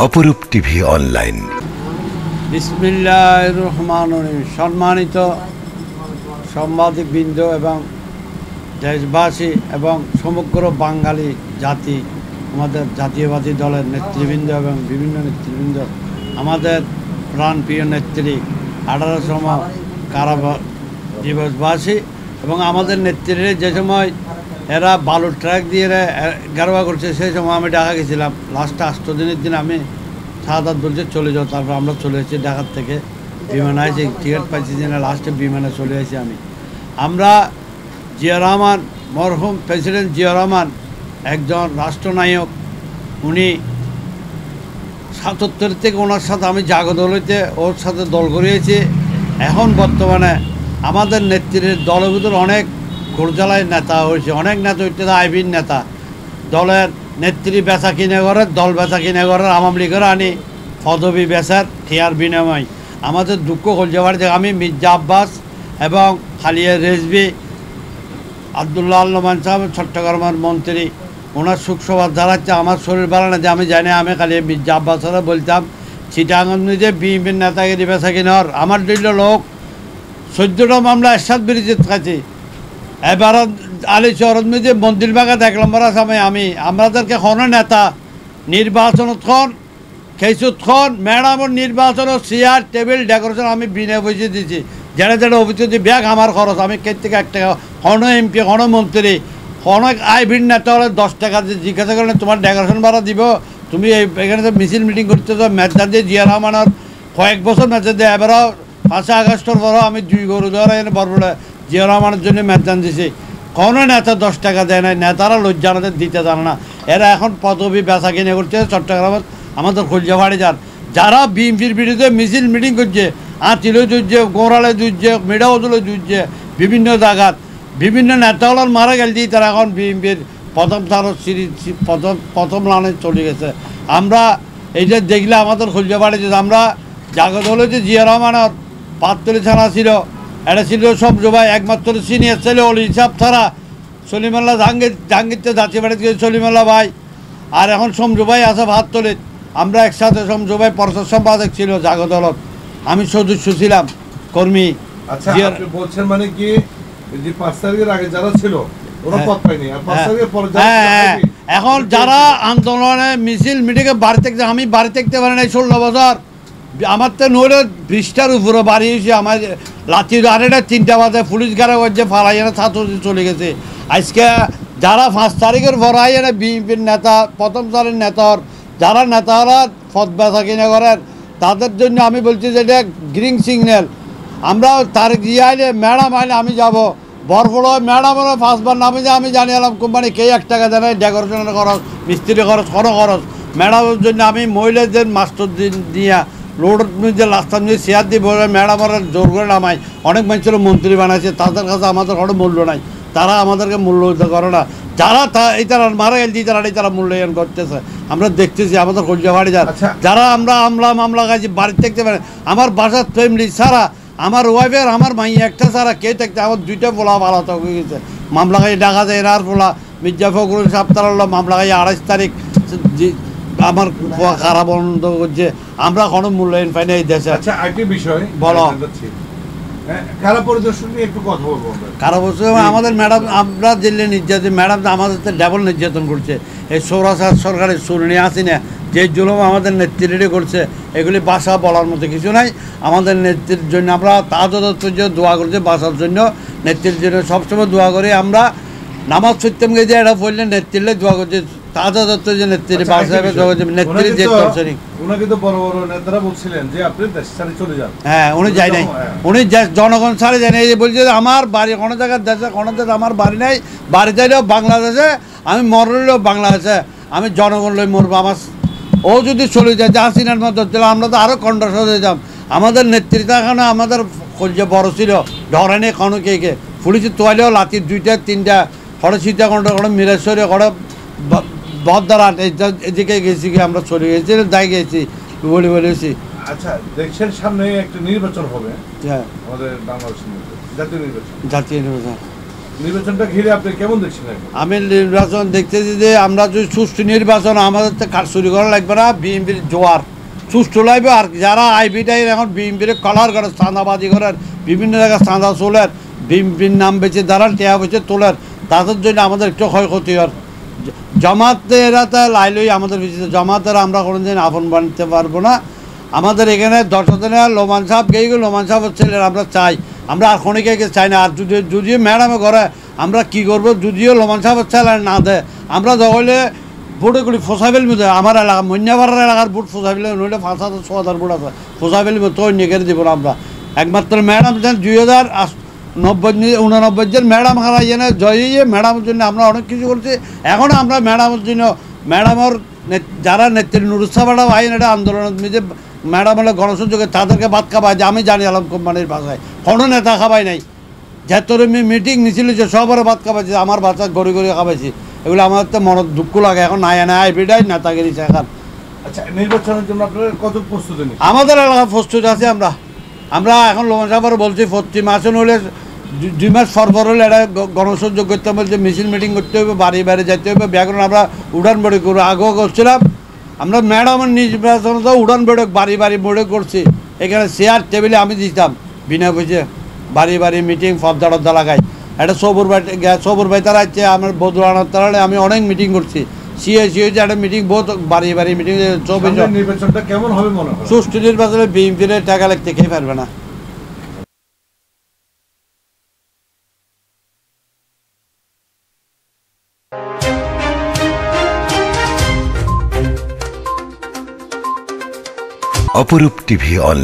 অপরূপ TV online. বিসমিল্লাহির রহমানির রহিম। সম্মানিত সাংবাদিকবৃন্দ এবং দেশবাসী এবং সমগ্র বাঙালি জাতি, আমাদের জাতীয়বাদী দলের নেতৃবৃন্দ এবং বিভিন্ন নেতৃবৃন্দ, আমাদের প্রাণপ্রিয় নেত্রী 18তম কারাবাস দিবসবাসী এবং আমাদের নেত্রীর যে সময় এরা বালুর ট্রাক দিয়ে গারোয়া করছে, সেই সময় আমি ঢাকা গেছিলাম। লাস্টে 8 দিনের দিন আমি শাহাদাত বলছে চলে যাও, তারপর আমরা চলে এসেছি ঢাকার থেকে বিমানে আসি, টিকিট পাইছি যে না, লাস্টে বিমানে চলে আসি আমরা। জিয়া রহমান, মরহুম প্রেসিডেন্ট জিয়া রহমান একজন রাষ্ট্রনায়ক। উনি 77 থেকে ওনার সাথে আমি জাগদল হইতে ওর সাথে দল করিয়েছি। এখন বর্তমানে আমাদের নেত্রীর দলের ভিতরে অনেক গোরজালায় নেতা হয়েছে, অনেক নেতা হইতে আইবির নেতা, দলের নেত্রী বেচা কিনে করে, দল বেচা কিনে করে, আওয়ামী লীগের আনি পদবি বেচার ঠিয়ার বিনিময়। আমাদের দুঃখ কলজাবাড়ি থেকে আমি মির্জা আব্বাস এবং খালিয়া রেজবি, আবদুল্লাহ আল নোমান সাহেব চট্টগ্রামের মন্ত্রী, ওনার সুখসভা দাঁড়াচ্ছে। আমার শরীর ভালো না যে আমি জানি, আমি খালি মির্জা আব্বাসরা বলতাম চিটাঙ্গন যে বিএনপির নেতাগিরি বেচা কিনার আমার দিল লোক 14টা মামলা এরশাদ বিরোধিত কাছে। এবার আলী শহরত যে মন্দির বাগা দেখলাম আমি আমাদেরকে কোনো নেতা নির্বাচনত খন খেসুত খন ম্যাডামের নির্বাচন চেয়ার টেবিল ডেকোরেশন আমি বিনা পয়সা দিয়েছি। যেটা যেটা অভিযোগ ব্যাগ আমার খরচ, আমি কে থেকে 1 টাকা, কোনো এমপি, কোনো মন্ত্রী, কোনো আইভির নেতা হলে 10 টাকা জিজ্ঞাসা করলে তোমার ডেকোরেশন ভাড়া দিব, তুমি এখানে তো মিছিল মিটিং করতে তো মেজান দিয়ে জিয়া রহমানের কয়েক বছর মেজান দিয়ে, এবারও 5 আগস্টের পরও আমি 2 গরু ধরা এনে বরবড়ে জিয়া রহমানের জন্য মেজান দিছি। কোনো নেতা 10 টাকা দেয় নাই, নেতারা লজ্জানাদের দিতে জানে না। এরা এখন পদবি বেচা কিনে করছে চট্টগ্রামের আমাদের কলজাবাড়ি যারা বিএনপির বিরুদ্ধে মিছিল মিটিং করছে, আঁতিলে জুজছে, গোড়ালে জুজছে, মেডাউদলে জুজছে, বিভিন্ন জায়গাত বিভিন্ন নেতাগুলোর মারা গেল দিয়ে তারা এখন বিএনপির প্রথম লাইনে চলে গেছে। আমরা এইটা দেখলে আমাদের কলজাবাড়ি আমরা জাগত হলে যে জিয়া রহমানের 5 ছাড়া ছিল, এটা ছিল সব জবাই একমাত্র সিনিয়র ছেলে অলি হিসাব ছাড়া সলিমাল্লাহ জাহাঙ্গীরতে জাতীয় বাড়িতে গেছে সলিমাল্লাহ ভাই, আর এখন সমজু ভাই আছে 72। আমরা একসাথে সমজু ভাই প্রচার সম্পাদক ছিল জাগত দলত, আমি সদস্য ছিলাম কর্মী। আচ্ছা, আপনি বলছেন মানে কি যে 5 তারিখের আগে যারা ছিল ওরা পদ পায়নি, আর 5 তারিখের পরে এখন যারা আন্দোলনে মিছিল মিটিংয়ে বাড়ি থাকতে, আমি বাড়ি থাকতে পারি নাই 16 বছর। আমার তো নইলে 20টার উপরে বাড়ি হয়েছে। আমার লাঠি আড়াইটা 3টা বাজে পুলিশ গাড়ি করছে, ফালাই এনে ছাত্র চলে গেছে। আজকে যারা 5 তারিখের পর এনে বিএনপির নেতা, প্রথম সারির নেতার যারা নেতারা পদ বেচা কিনে করেন, তাদের জন্য আমি বলছি যে এটা গ্রিন সিগন্যাল। আমরা তারিখ দিয়ে আইলে ম্যাডাম আইলে আমি যাব, বরফড় ম্যাডামের 5 বার নামে যে আমি জানি এলাম কোম্পানি কে 1 টাকা দেয়, ডেকোরেশনের খরচ, মিস্ত্রি খরচ, কোনো খরচ। ম্যাডামের জন্য আমি মহিলাদের মাস্টার দিয়া লোড যে রাস্তার নিয়ে চেয়ার দিয়ে বলে ম্যাডামের জোর করে নামাই। অনেক মানুষের মন্ত্রী বানাইছে, তাদের কাছে আমাদের কোনো মূল্য নাই, তারা আমাদেরকে মূল্যায়িত করে না। যারা এই তারা মারা গেল দিয়ে তারা মূল্যায়ন করতেছে, আমরা দেখতেছি আমাদের কলজাবাড়ি যারা আমরা মামলা খাইছি বাড়িতে দেখতে পারে। আমার বাসার ফ্যামিলি ছাড়া, আমার ওয়াইফের আমার মাই একটা ছাড়া কে থাকতে, আমার 2টা পোলা ভালো হয়ে গেছে মামলা খাই ডাকা যায়। এনার পোলা মির্জা ফখরুল সাপ্তাহ মামলা খাই 28 তারিখ আমার কারা বন্ধ করছে। আমরা কোনো মূল্যায়ন পাই না এই দেশে। আচ্ছা, আরেকটি বিষয় বলো, কারা পরিদর্শন নিয়ে একটু কথা বলবো। কারা বলছে আমাদের ম্যাডাম, আমরা জেলে নির্যাতন, ম্যাডাম আমাদের ডাবল নির্যাতন করছে। এই সরকারের সুরনি আসি না যে জুলুম আমাদের নেতৃত্বে করছে, এগুলি বাসা বলার মতো কিছু নাই। আমাদের নেতৃত্বের জন্য আমরা তাজদত্তর জন্য দোয়া করছি, বাসার জন্য নেতৃত্বের জন্য সবসময় দোয়া করি। আমরা নামাজ সত্যম গেছে, এটা পড়লে নেতৃত্বে দোয়া করছি, তাজা দত্ত যে নেত্রী বাসাবে নেত্রী যে উনি তো বড় বড় নেতারা বলছিলেন যে আপনি দেশ ছেড়ে চলে যান। হ্যাঁ, উনি যাই নাই, উনি জনগণ ছাড়ে যায় নাই। বলছে আমার বাড়ি কোনো জায়গার দেশে, কোনো দেশে আমার বাড়ি নাই, বাড়ি চাইলেও বাংলাদেশে, আমি মরলেও বাংলাদেশে, আমি জনগণ লই মরবো। আমার ও যদি চলে যায় হাসিনার মতো দিলে আমরা তো আরও কণ্ঠস্বর হয়ে যাব। আমাদের নেতৃত্ব এখানে আমাদের যে বড় ছিল ধরেনি কোনো কে পুলিশের তোয়ালেও লাঠির 2টা 3টা খড়ে সীতা খণ্ড খড়ে মিরেশ্বরে খড়ে বদারাট এদিকে গেছি, কি আমরা চলে গেছি, যাই গেছি বলেছি। আচ্ছা, দেশের সামনে একটা নির্বাচন হবে, হ্যাঁ, আমাদের বাংলাদেশের জাতীয় নির্বাচন। নির্বাচনটা ঘিরে আপনি কেমন দেখছেন এখন? আমি নির্বাচন দেখতেছি যে আমরা যদি সুষ্ঠু নির্বাচন, আমাদের তো চুরি করা লাগবে না, বিএনপির জোয়ার সুষ্ঠু লাগবে। আর যারা আইবিটাই এখন বিএনপির কলার করে, চাঁদাবাজি করার, বিভিন্ন জায়গায় চাঁদা চলের, বিএনপির নাম বেঁচে দাঁড়ান, টেয়া বেঁচে তোলার, তাদের জন্য আমাদের একটু ক্ষয়ক্ষতি হয়। জামাতে এরা তো লাইলই আমাদের ভিতরে, জামাতের আমরা কোনোদিন আপন বানতে পারবো না। আমাদের এখানে 10 দিনের লোমান সাহেব গেই, লোমান সাহেব হচ্ছে আমরা চাই, আমরা আর খনিকে চাই না। আর যদিও ম্যাডামে ঘরে আমরা কি করবো, যদিও লোমান সাহেব হচ্ছে না দেয়, আমরা দখলে ভোটে করি ফোসাইবেল মধ্যে আমার এলাকা মন্যাপাড়ার এলাকার ভোট ফোসাইবেল নইলে 5,000-6,000 ভোট আছে, ফোসাইবেল মধ্যে তো নিয়ে দিব না আমরা। একমাত্র ম্যাডাম 2089 জন ম্যাডাম হারাইয়ে না জয়িয়ে ম্যাডামের জন্য আমরা অনেক কিছু করছি। এখন আমরা ম্যাডামের জন্য ম্যাডামের যারা নেত্রী নুরুসাবাড়া আইন এটা আন্দোলনের নিজে ম্যাডাম হলে গণসংযোগে তাদেরকে ভাত খাবাই, যে আমি জানি আলম কোম্পানির বাসায় কোনো নেতা খাবাই নাই, যেতর মিটিং নিছিল যে সবার ভাত খাবাইছে, আমার বাচ্চা গড়ি গড়ি খাবাইছি। এগুলো আমার তো মনে দুঃখ লাগে। এখন নাই আইবিটাই নেতাগিরি এখন। আচ্ছা, নির্বাচনের জন্য আপনারা কত প্রস্তুতি নিচ্ছেন? আমাদের এলাকা প্রস্তুত আছে। আমরা এখন লোমান সাহেবের বলছি প্রতি মাসে নইলে 2 মাস পর হলে এটা গণসংযোগ করতে হবে, বলছে মিছিল মিটিং করতে হবে, বাড়ি বাড়ি যেতে হবে। ব্যাকরণ আমরা উড়ান বৈঠক করে আগেও করছিলাম। আমরা ম্যাডামের নির্বাচন তো উড়ান বৈঠক বাড়ি বাড়ি বৈঠক করছি। এখানে চেয়ার টেবিলে আমি দিতাম বিনা পয়সা, বাড়ি বাড়ি মিটিং ফর্দা টর্দা লাগাই। এটা সবুর ভাই তারা আছে, আমার বদলানোর তারা আমি অনেক মিটিং করছি। সিএসি হয়েছে একটা মিটিং, বহুত বাড়ি বাড়ি মিটিং। নির্বাচনটা কেমন হবে মনে হয়? সুষ্ঠু নির্বাচনে বিএনপির টাকা লাগতে খেয়ে পারবে না। অপরূপ টিভি অনলাইন।